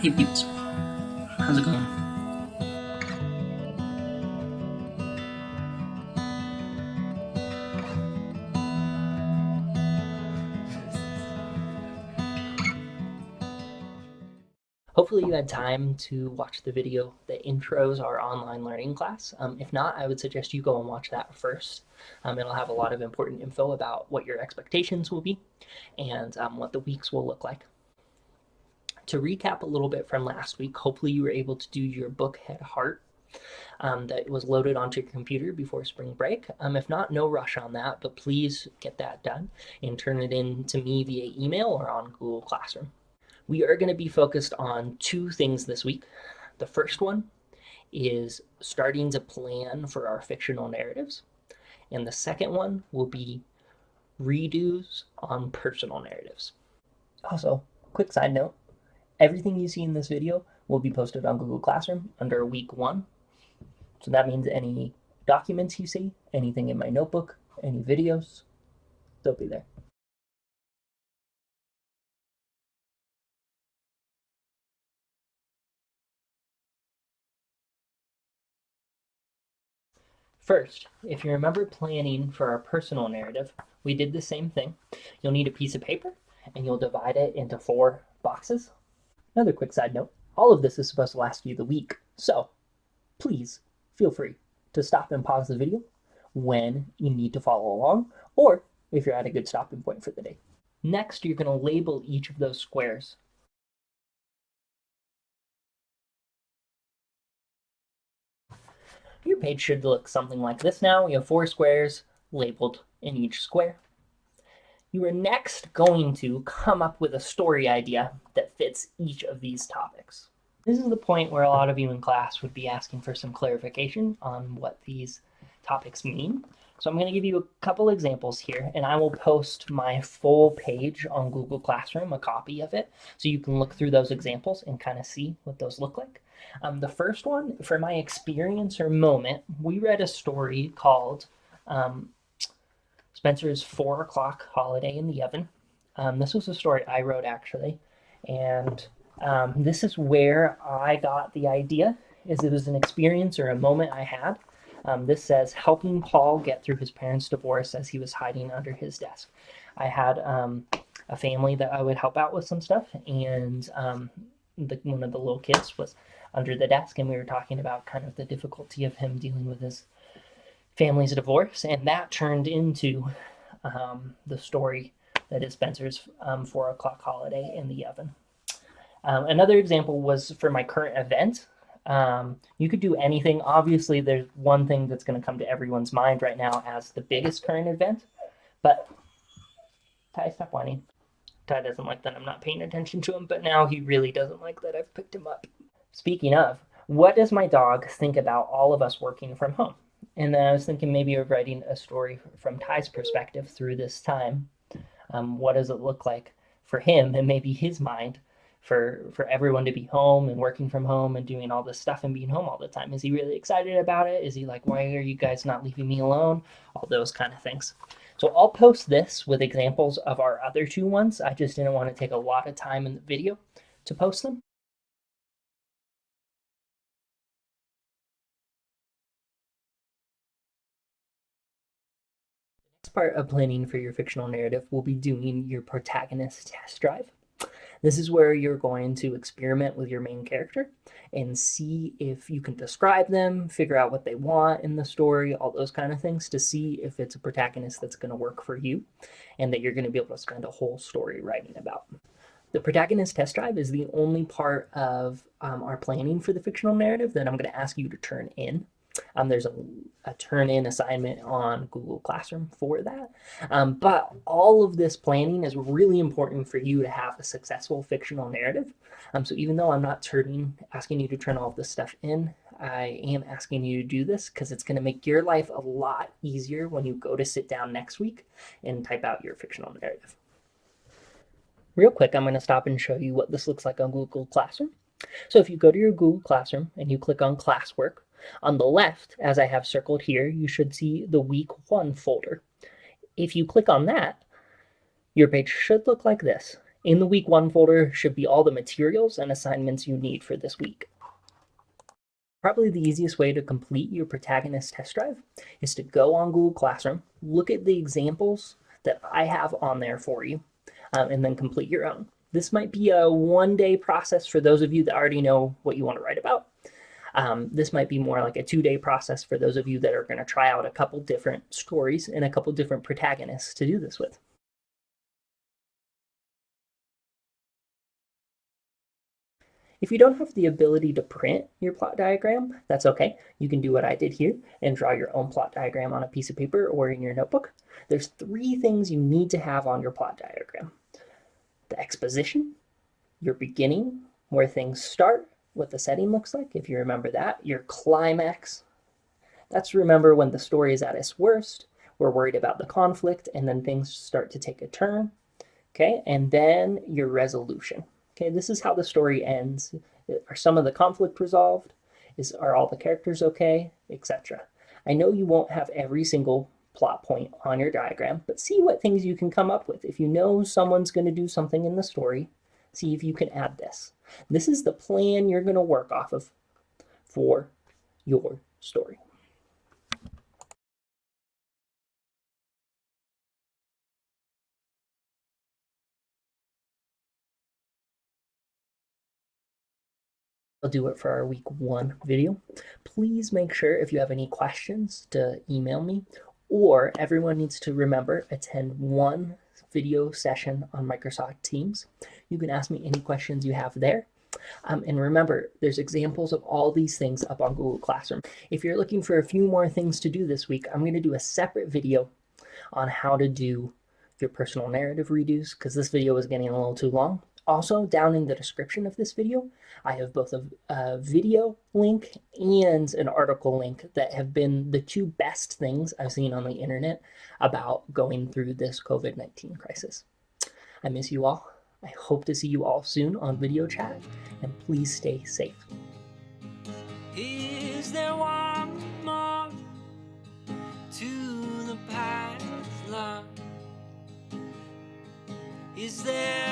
Hey peeps, how's it going? Hopefully you had time to watch the video that intros our online learning class. If not, I would suggest you go and watch that first. It'll have a lot of important info about what your expectations will be and what the weeks will look like. To recap a little bit from last week, hopefully you were able to do your book Head Heart that was loaded onto your computer before spring break. If not, no rush on that, but please get that done and turn it in to me via email or on Google Classroom. We are going to be focused on two things this week. The first one is starting to plan for our fictional narratives, and the second one will be redos on personal narratives. Also, quick side note, everything you see in this video will be posted on Google Classroom under week 1. So that means any documents you see, anything in my notebook, any videos, they'll be there. First, if you remember planning for our personal narrative, we did the same thing. You'll need a piece of paper and you'll divide it into 4 boxes. Another quick side note, all of this is supposed to last you the week, so please feel free to stop and pause the video when you need to follow along, or if you're at a good stopping point for the day. Next, you're going to label each of those squares. Your page should look something like this now. You have 4 squares labeled in each square. You are next going to come up with a story idea that fits each of these topics. This is the point where a lot of you in class would be asking for some clarification on what these topics mean. So I'm going to give you a couple examples here, and I will post my full page on Google Classroom, a copy of it, so you can look through those examples and kind of see what those look like. The first one, for my experience or moment, we read a story called Spencer's 4 o'clock holiday in the oven. This was a story I wrote actually, and this is where I got the idea. Is it was an experience or a moment I had. This says helping Paul get through his parents' divorce as he was hiding under his desk. I had a family that I would help out with some stuff, and one of the little kids was under the desk, and we were talking about kind of the difficulty of him dealing with his family's divorce, and that turned into the story that is Spencer's 4 o'clock holiday in the oven. Another example was for my current event. You could do anything. Obviously, there's one thing that's going to come to everyone's mind right now as the biggest current event, but Ty, stop whining. Ty doesn't like that I'm not paying attention to him, but now he really doesn't like that I've picked him up. Speaking of, what does my dog think about all of us working from home? And then I was thinking maybe of writing a story from Ty's perspective through this time. What does it look like for him and maybe his mind for everyone to be home and working from home and doing all this stuff and being home all the time? Is he really excited about it? Is he like, why are you guys not leaving me alone? All those kind of things. So I'll post this with examples of our other 2 ones. I just didn't want to take a lot of time in the video to post them. Next part of planning for your fictional narrative will be doing your protagonist test drive. This is where you're going to experiment with your main character and see if you can describe them, figure out what they want in the story, all those kind of things to see if it's a protagonist that's going to work for you and that you're going to be able to spend a whole story writing about. The protagonist test drive is the only part of our planning for the fictional narrative that I'm going to ask you to turn in. There's a turn-in assignment on Google Classroom for that. But all of this planning is really important for you to have a successful fictional narrative. So even though I'm not asking you to turn all of this stuff in, I am asking you to do this because it's going to make your life a lot easier when you go to sit down next week and type out your fictional narrative. Real quick, I'm going to stop and show you what this looks like on Google Classroom. So if you go to your Google Classroom and you click on classwork, on the left, as I have circled here, you should see the week 1 folder. If you click on that, your page should look like this. In the week 1 folder should be all the materials and assignments you need for this week. Probably the easiest way to complete your Protagonist test drive is to go on Google Classroom, look at the examples that I have on there for you, and then complete your own. This might be a 1-day process for those of you that already know what you want to write about. This might be more like a 2-day process for those of you that are going to try out a couple different stories and a couple different protagonists to do this with. If you don't have the ability to print your plot diagram, that's okay. You can do what I did here and draw your own plot diagram on a piece of paper or in your notebook. There's 3 things you need to have on your plot diagram: the exposition, your beginning, where things start, what the setting looks like, if you remember that, your climax. That's remember when the story is at its worst, we're worried about the conflict, and then things start to take a turn. Okay, and then your resolution. Okay, this is how the story ends. Are some of the conflict resolved? Are all the characters okay? Etc. I know you won't have every single plot point on your diagram, but see what things you can come up with. If you know someone's going to do something in the story, see if you can add this. This is the plan you're going to work off of for your story. I'll do it for our week 1 video. Please make sure if you have any questions to email me, or everyone needs to remember, attend 1 video session on Microsoft Teams. You can ask me any questions you have there. And remember, there's examples of all these things up on Google Classroom. If you're looking for a few more things to do this week, I'm going to do a separate video on how to do your personal narrative redos, because this video is getting a little too long. Also, down in the description of this video, I have both a video link and an article link that have been the 2 best things I've seen on the internet about going through this COVID-19 crisis. I miss you all. I hope to see you all soon on video chat, and please stay safe. Is there one more to the past love? Is there